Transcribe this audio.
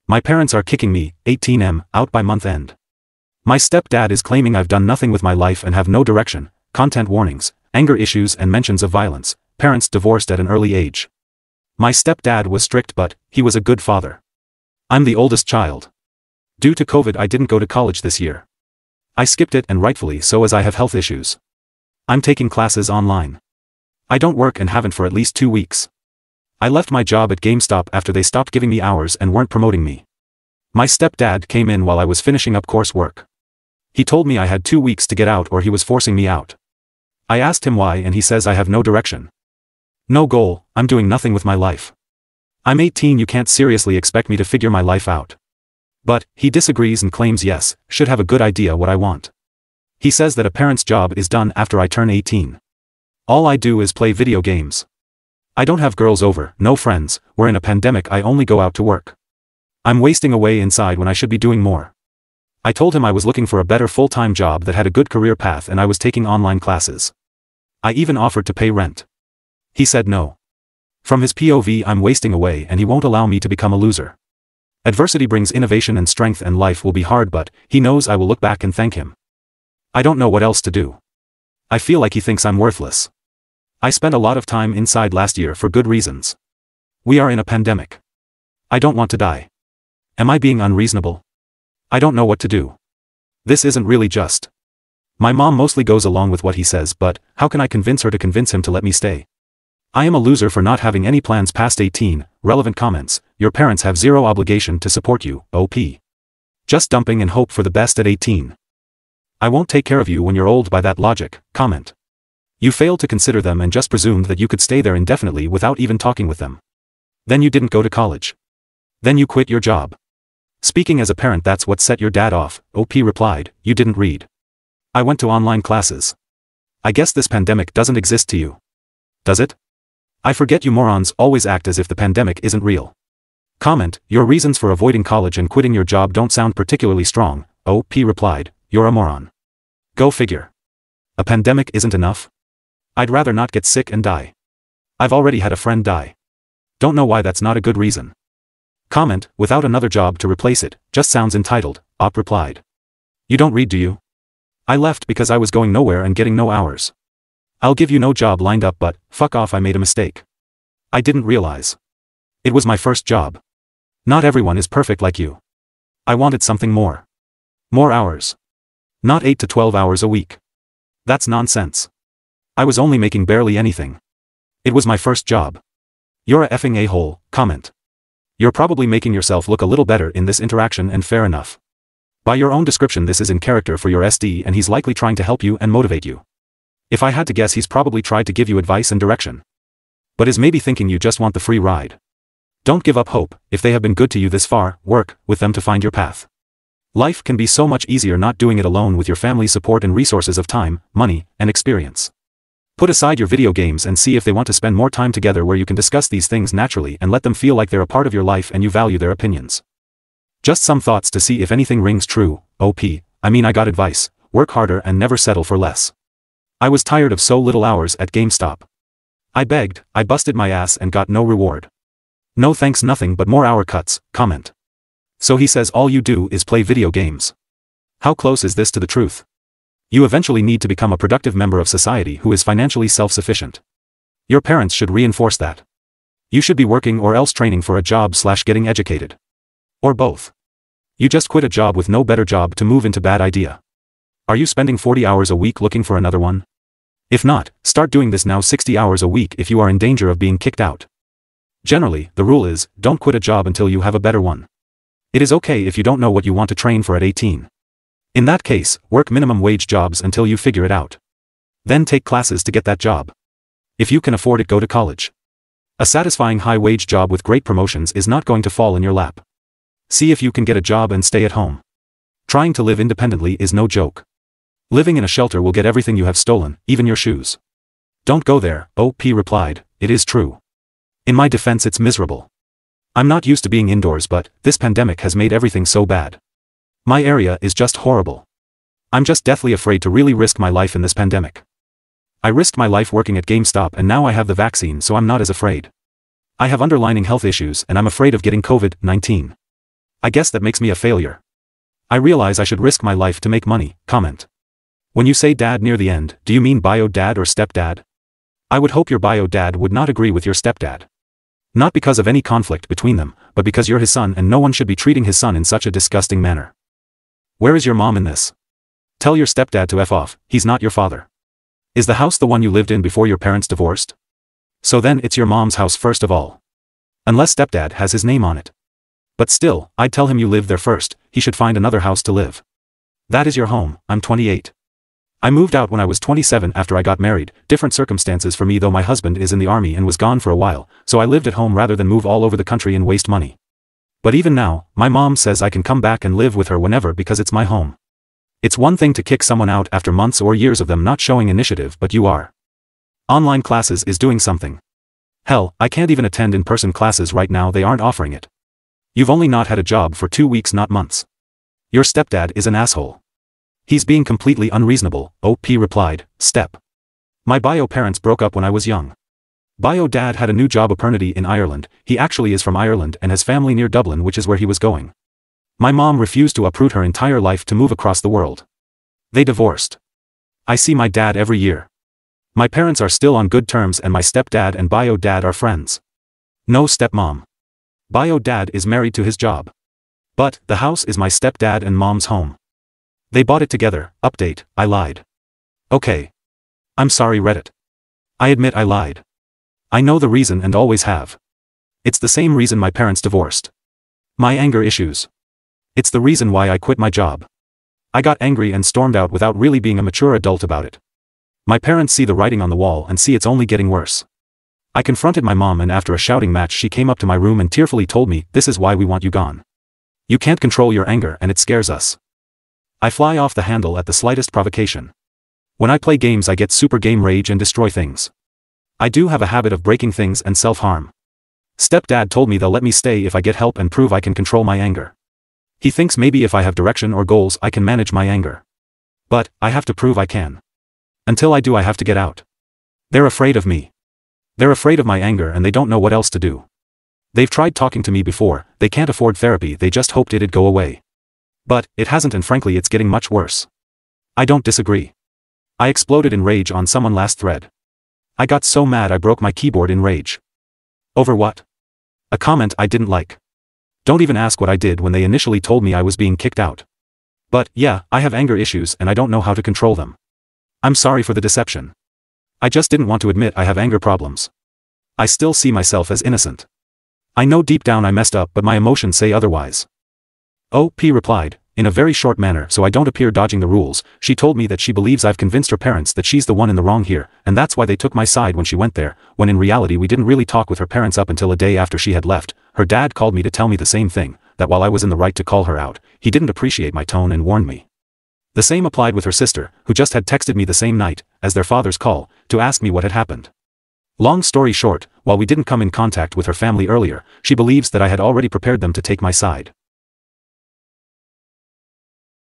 My parents are kicking me, 18M, out by month end. My stepdad is claiming I've done nothing with my life and have no direction, content warnings, anger issues and mentions of violence, parents divorced at an early age. My stepdad was strict but, he was a good father. I'm the oldest child. Due to COVID I didn't go to college this year. I skipped it and rightfully so as I have health issues. I'm taking classes online. I don't work and haven't for at least 2 weeks. I left my job at GameStop after they stopped giving me hours and weren't promoting me. My stepdad came in while I was finishing up coursework. He told me I had 2 weeks to get out or he was forcing me out. I asked him why and he says I have no direction. No goal, I'm doing nothing with my life. I'm 18, you can't seriously expect me to figure my life out. But, he disagrees and claims yes, should have a good idea what I want. He says that a parent's job is done after I turn 18. All I do is play video games. I don't have girls over, no friends, we're in a pandemic I only go out to work. I'm wasting away inside when I should be doing more. I told him I was looking for a better full-time job that had a good career path and I was taking online classes. I even offered to pay rent. He said no. From his POV I'm wasting away and he won't allow me to become a loser. Adversity brings innovation and strength and life will be hard but, he knows I will look back and thank him. I don't know what else to do. I feel like he thinks I'm worthless. I spent a lot of time inside last year for good reasons. We are in a pandemic. I don't want to die. Am I being unreasonable? I don't know what to do. This isn't really just. My mom mostly goes along with what he says but, how can I convince her to convince him to let me stay? I am a loser for not having any plans past 18, relevant comments, your parents have zero obligation to support you, OP. Just dumping and hope for the best at 18. I won't take care of you when you're old by that logic, comment. You failed to consider them and just presumed that you could stay there indefinitely without even talking with them. Then you didn't go to college. Then you quit your job. Speaking as a parent, that's what set your dad off, OP replied, you didn't read. I went to online classes. I guess this pandemic doesn't exist to you. Does it? I forget you morons always act as if the pandemic isn't real. Comment, your reasons for avoiding college and quitting your job don't sound particularly strong, OP replied, you're a moron. Go figure. A pandemic isn't enough? I'd rather not get sick and die. I've already had a friend die. Don't know why that's not a good reason. Comment, without another job to replace it, just sounds entitled, OP replied. You don't read do you? I left because I was going nowhere and getting no hours. I'll give you no job lined up but, fuck off I made a mistake. I didn't realize. It was my first job. Not everyone is perfect like you. I wanted something more. More hours. Not 8 to 12 hours a week. That's nonsense. I was only making barely anything. It was my first job. You're a effing a-hole, comment. You're probably making yourself look a little better in this interaction and fair enough. By your own description this is in character for your SD and he's likely trying to help you and motivate you. If I had to guess he's probably tried to give you advice and direction. But is maybe thinking you just want the free ride. Don't give up hope, if they have been good to you this far, work with them to find your path. Life can be so much easier not doing it alone with your family's support and resources of time, money, and experience. Put aside your video games and see if they want to spend more time together where you can discuss these things naturally and let them feel like they're a part of your life and you value their opinions. Just some thoughts to see if anything rings true, OP, I mean I got advice, work harder and never settle for less. I was tired of so little hours at GameStop. I begged, I busted my ass and got no reward. No thanks nothing but more hour cuts, comment. So he says all you do is play video games. How close is this to the truth? You eventually need to become a productive member of society who is financially self-sufficient. Your parents should reinforce that. You should be working or else training for a job / getting educated. Or both. You just quit a job with no better job to move into bad idea. Are you spending 40 hours a week looking for another one? If not, start doing this now 60 hours a week if you are in danger of being kicked out. Generally, the rule is, don't quit a job until you have a better one. It is okay if you don't know what you want to train for at 18. In that case, work minimum wage jobs until you figure it out. Then take classes to get that job. If you can afford it, go to college. A satisfying high-wage job with great promotions is not going to fall in your lap. See if you can get a job and stay at home. Trying to live independently is no joke. Living in a shelter will get everything you have stolen, even your shoes. Don't go there, OP replied, it is true. In my defense it's miserable. I'm not used to being indoors but, this pandemic has made everything so bad. My area is just horrible. I'm just deathly afraid to really risk my life in this pandemic. I risked my life working at GameStop and now I have the vaccine so I'm not as afraid. I have underlying health issues and I'm afraid of getting COVID-19. I guess that makes me a failure. I realize I should risk my life to make money, comment. When you say dad near the end, do you mean bio dad or stepdad? I would hope your bio dad would not agree with your stepdad. Not because of any conflict between them, but because you're his son and no one should be treating his son in such a disgusting manner. Where is your mom in this? Tell your stepdad to F off, he's not your father. Is the house the one you lived in before your parents divorced? So then it's your mom's house first of all. Unless stepdad has his name on it. But still, I'd tell him you lived there first, he should find another house to live. That is your home. I'm 28. I moved out when I was 27 after I got married, different circumstances for me though my husband is in the army and was gone for a while, so I lived at home rather than move all over the country and waste money. But even now, my mom says I can come back and live with her whenever because it's my home. It's one thing to kick someone out after months or years of them not showing initiative, but you are. Online classes is doing something. Hell, I can't even attend in-person classes right now, they aren't offering it. You've only not had a job for 2 weeks, not months. Your stepdad is an asshole. He's being completely unreasonable, OP replied, Step. My bio parents broke up when I was young. Bio dad had a new job opportunity in Ireland, he actually is from Ireland and has family near Dublin, which is where he was going. My mom refused to uproot her entire life to move across the world. They divorced. I see my dad every year. My parents are still on good terms and my stepdad and bio dad are friends. No stepmom. Bio dad is married to his job. But, the house is my stepdad and mom's home. They bought it together, update, I lied. Okay. I'm sorry Reddit. I admit I lied. I know the reason and always have. It's the same reason my parents divorced. My anger issues. It's the reason why I quit my job. I got angry and stormed out without really being a mature adult about it. My parents see the writing on the wall and see it's only getting worse. I confronted my mom and after a shouting match she came up to my room and tearfully told me, this is why we want you gone. You can't control your anger and it scares us. I fly off the handle at the slightest provocation. When I play games I get super game rage and destroy things. I do have a habit of breaking things and self-harm. Stepdad told me they'll let me stay if I get help and prove I can control my anger. He thinks maybe if I have direction or goals I can manage my anger. But, I have to prove I can. Until I do I have to get out. They're afraid of me. They're afraid of my anger and they don't know what else to do. They've tried talking to me before, they can't afford therapy, they just hoped it'd go away. But, it hasn't and frankly it's getting much worse. I don't disagree. I exploded in rage on someone last thread. I got so mad I broke my keyboard in rage. Over what? A comment I didn't like. Don't even ask what I did when they initially told me I was being kicked out. But, yeah, I have anger issues and I don't know how to control them. I'm sorry for the deception. I just didn't want to admit I have anger problems. I still see myself as innocent. I know deep down I messed up but my emotions say otherwise. OP replied, in a very short manner so I don't appear dodging the rules, she told me that she believes I've convinced her parents that she's the one in the wrong here, and that's why they took my side when she went there, when in reality we didn't really talk with her parents up until a day after she had left. Her dad called me to tell me the same thing, that while I was in the right to call her out, he didn't appreciate my tone and warned me. The same applied with her sister, who just had texted me the same night, as their father's call, to ask me what had happened. Long story short, while we didn't come in contact with her family earlier, she believes that I had already prepared them to take my side.